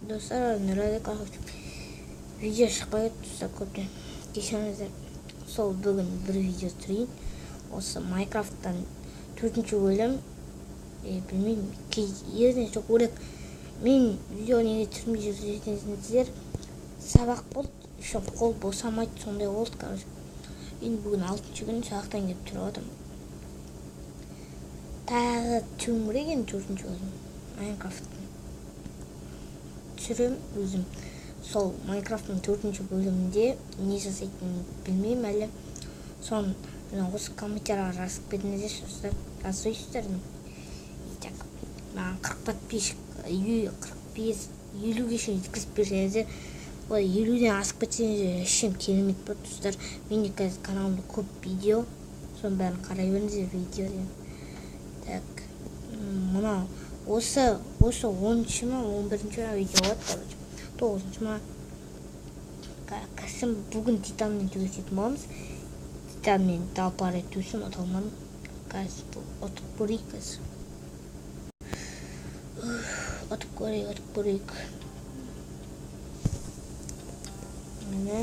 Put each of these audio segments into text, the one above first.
Достар нұрады қалып видео шықпай тұрса көптен кешіріңіздер. Сол бүгін бір видео түсірейін. Осы Майнкрафттан 4-ші бөлім. Білмеймін, еріне жоқ өрек. Мен видео неге түсірмей жүрсеңіздер, сабақ болды, үшін қол босамайды, сондай болды, короче. Енді бүгін 6-ші күн сабақтан келіп тұрып отырмын. Тағы төңірек енді 4-ші бөлім Майнкрафттың түсірем өзім. Сол Майнкрафттың 4-ші бөлімінде не жасайтынын білмеймін әлі. Соны осы комментарияға жазып кетіңіздер, жазыңыздар. Так, маған 40 подписчик, 50-ге шейін жеткізіп берсеңіздер, ол 50-ден асып кетсеңіздер, ешкім керемет болады, достар. Менде қазір каналымда көп видео, соның бәрін қарай беріңіздер видео. Так, мына осы 10-ші ма, 11-ші видео болады, 9-ші ма. Кәсім бүгін титанмен төсетін боламыз. Титанмен талпары төсім аталмадым. Қазір отып көрейік қазір. Отып көрейік. Міне,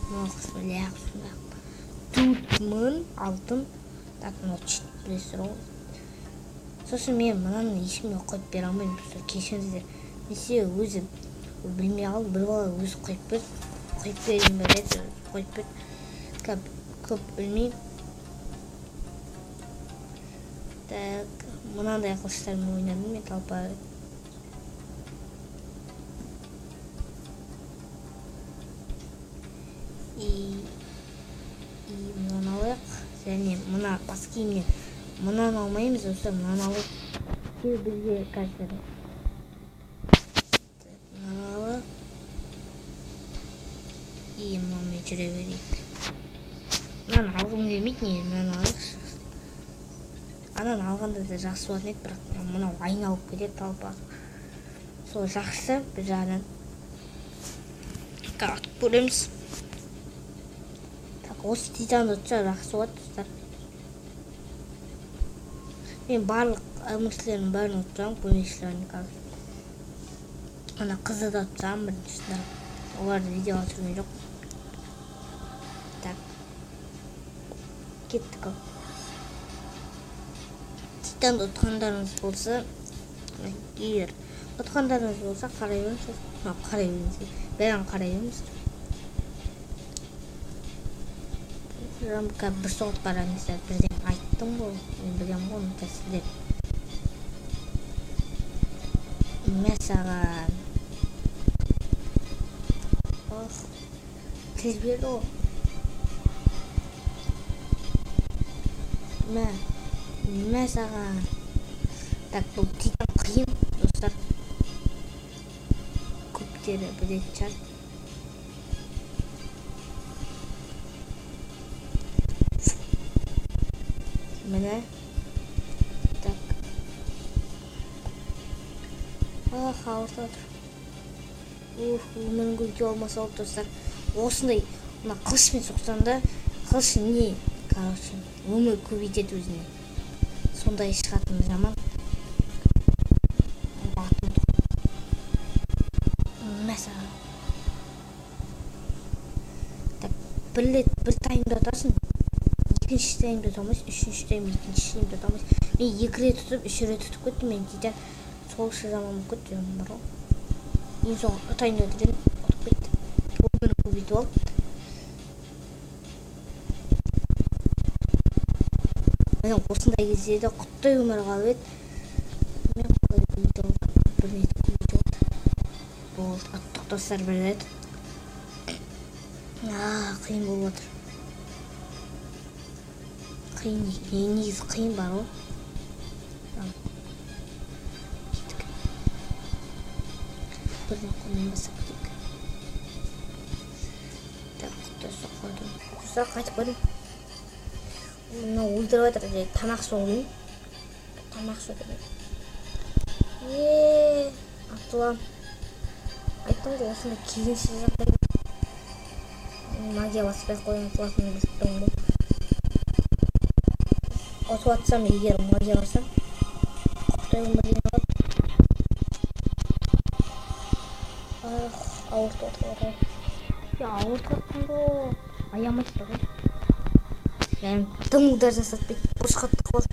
мынау ләқ сұрақ. Түтмін алдым. Так, мынау чет білесіздер ғой. Сосын мен мынаны ешкімге қойып бере алмаймын. Кешіріңіздер. Несе өзі білмей қалдым. Бір бала өзі қойып берейін береді. Қойып берді. Көп білмеймін. Так, мынандай қылыштармен ойнадым мен талпары. Мынаны алайық. Және мына бас киімнен мынаны алмаймыз, осы мынаны алайық. Бізге қазір мынаны алайық. Мынаны жүре берейік. Мынаны алғым келмейді, не мынаны алайық. Ананы алғанда да жақсы болатын еді, бірақ мынау айналып кетеді талпа. Сол жақсы бір жағынан. Атып көреміз. Так, осы титанды ұтса жақсы болады, достар. Мен барлық өміршілердің бәрін ұтсам, көмекшілерін қазір. Ана қызды да ұтсам біріншісінде. Оларды видеоға түсірген жоқ. Так, кеттік ал. Титанды ұтқандарыңыз болса, егер ұтқандарыңыз болса, қарай беріңіз. Бәрін қарай беріңіз. Рамка бір соғыт қараңыздар, бірден айттым ғой, мен білем ғой, ұмытасыздар. Мәсаған. Тез берді ғой. Мәсаған. Так, бұл титан қиын, достар. Көптері білетін шығар. Міне. Так. Қауырт отыр. Өмірін көбейте олмаса олып, достар. Осындай қылышпен соқсанда, қылыш не? Короче, өмір көбейтеді өзіне. Сондай шығатын жаман. Мәсаған. Так, бір таймда отасың. Екінші таймда отамайсың, үшінші таймда, екінші таймда отамайсың. Мен 2 рет тұтып, 3 рет тұтып көттім. Мен дейді, соғышы жаман көтті. Ең соң таймда отып кетті. Өмірі көбейтіп алды. Мен осындай кезде де құттай өмір қалып еді. Мен көбейтіп алды. Бір рет көбейтіп алды. Болды, аттық достар бір рет. Қиын болып отыр. Негізі қиын бар ғой. Бірден қолмен басып кетейік. Так, құттай соққадым. Құттай қайтып көрейін. Мына өлдіріп жатыр, тамақ соғылын. Тамақ соғылын. Атылам. Айттым ғой, осында кезінсіз жағдай. Магия баспай қойын атылатынын білттім ғой. Отып атсам, егер магия бассам, құттай өмірден алып. ауыртып жатыр. Ауыртып жатқанда аямайды да ғой. Тым удар жасатпайды. Бұрышқа тығып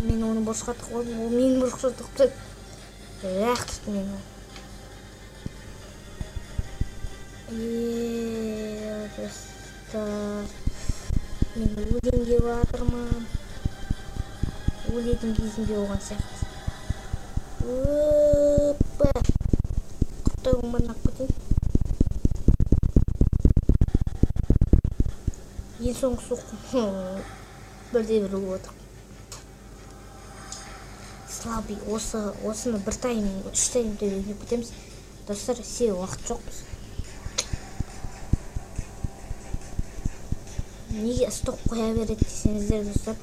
мен оны бұрышқа тығып ол менің бұрышқа тығып тастады. Тұтты мен оны. Достар, мен өлейін деп жатырмын. Өлетін кезінде болған сияқты. Құттай оңбан ақ кетейін. Ең соңғы соққым бірде-бір болып отыр. Слабый, осыны бір тайм, 3 таймда үйреніп кетеміз. Достар, себебі уақыт жоқ біз. Неге стоп қоя береді десеңіздер, достар,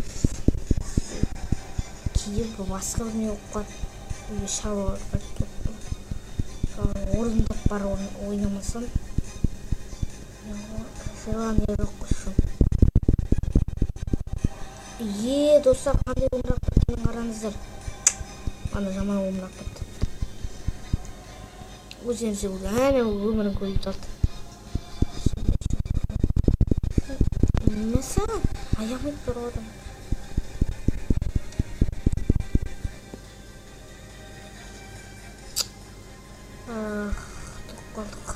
кейде басқа біріне болып қалады. Үйге шаруа орындап бар ойнамасам сырлан еріп қойшым. Достар, қандай омырақ бітінің қараңыздар. Ана жаман омырақ бітті. Өзенсе әне өмірін көйіп алды. Mesela ayağımı doğradım. Kaldık.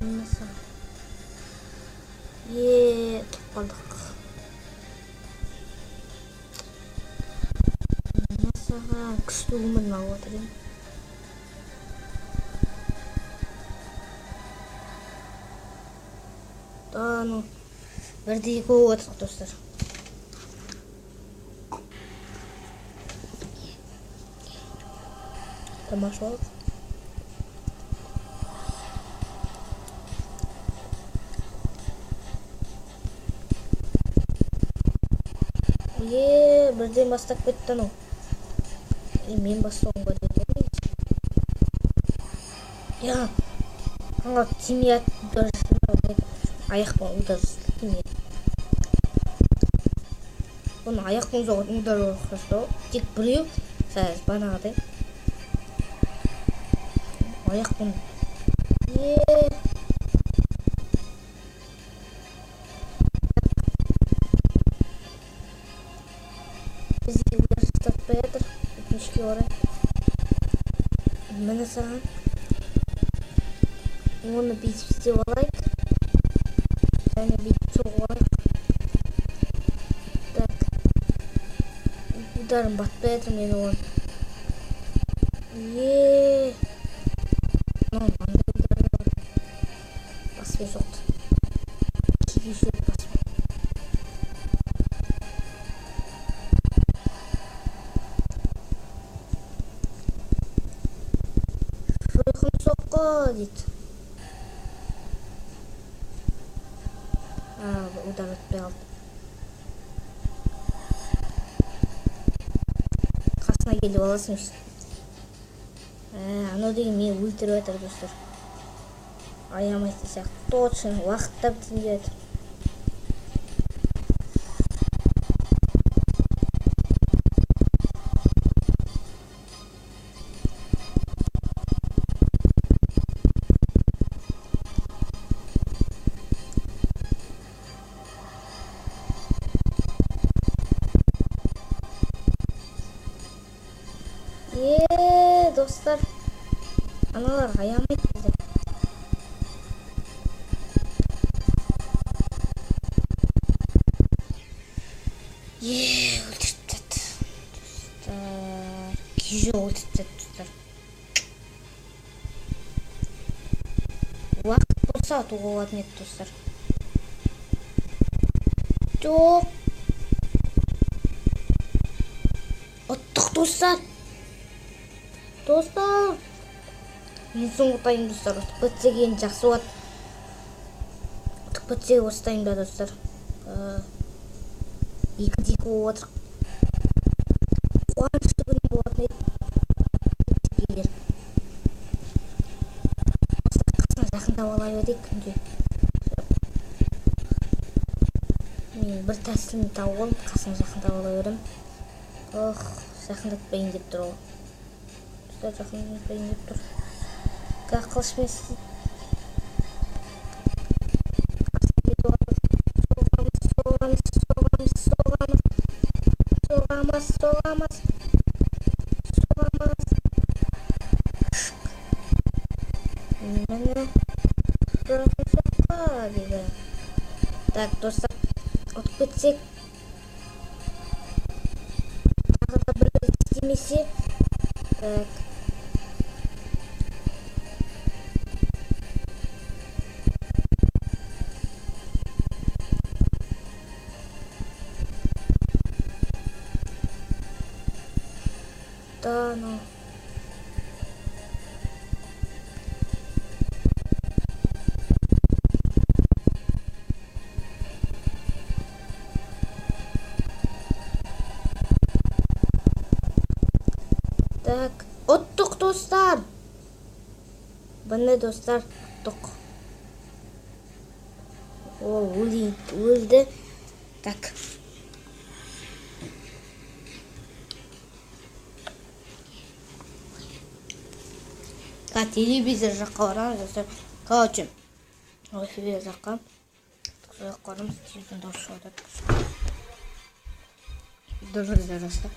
Mesela. Kaldık. Mesela güçlü olmanı aldım. Ну, бірдей көп отырық, достар. Тамаша. Бірден бастап кетті ну. Мен бастауым ба деп ойлаймын. Қанға тимейат аяқпен удар жасайды. Бұны аяқпен удар жасау. Тек біреу, сәз банағыдай. Аяқпен. Бізде удар жасатпай жатыр. Өкінішке орай. Міне саған. Оны бүйтіп істеп алайық. Және бүйтіп соғылайық. Так. Ударым батпай жатыр мен оған. Баспай соқты. Кейде жүріп баспай. Жойқын соққы дейді. Удар өтпей алды. Қасына келіп аласың үшін. Анау деген мені өлтіріп жатыр, достар. Аямайды сияқты. Точно уақытта бітін деп жатыр. Достар, аналар аямайды бізді. Өлтіріп тәді. Достар, күйже өлтіріп тәді, достар. Уақыт болса атуға болатын еді, достар. Жоқ. Ұттық, достар. Достар, мен соңғы тайым, достар. Ұтып бітсек ең жақсы болады. Ұтып бітсек осы тайымда, достар. 2-2 болып отыр. Қуанышты күн болатын еді. Қасына жақындап ала берейік күнде. Мен бір тәсілін тауып алып, қасына жақындап ала берем. Жақындатпайын деп тұр ол. да жақын деп тұр. Қылышпен соғамыз. Мені соққа дейді. Так, достар, ұтып кетсек. Тағы да бір істемесе. Так. Да, ну. Так, ұттық достар. Бұны достар ұттық. О, өлді. Так. Телевизор жаққа барамыз достар. Короче, телевизор жаққа. Сол жаққа барамыз, телевизор дауыс шығады. Дұрыс достар.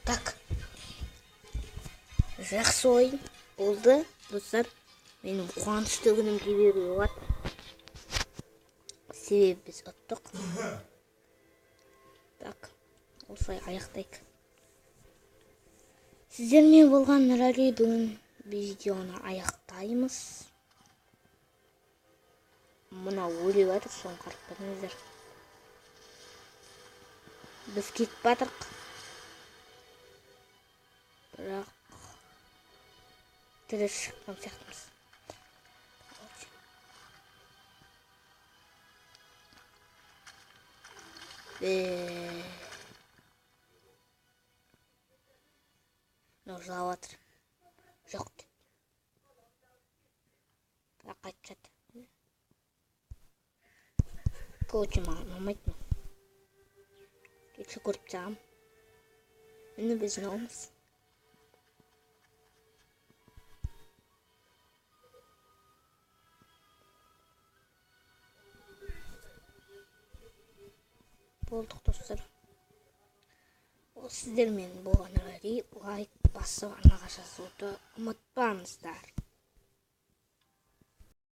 Так. Жақсы ойын болды достар. Менің қуанышты күнімді беруге болады. Себебі біз ұттық. Так, осылай аяқтайық. Сіздермен болған Нұрәли, бүгін видеоны аяқтаймыз. Мына өліп жатыр, соны қарап көріңіздер. Біз кетіп жатырық. Бірақ тірі шыққан сияқтымыз. Жылап жатыр. Жоқ деп. Бірақ қайтып жатыр. Короче, маған ұнамайды. Кетші көріп жағам. Мені біз ұнауымыз. Болдық достар. Ол сіздермен болған Нұрәли, лайк басып арнаға жазуды ұмытпаңыздар.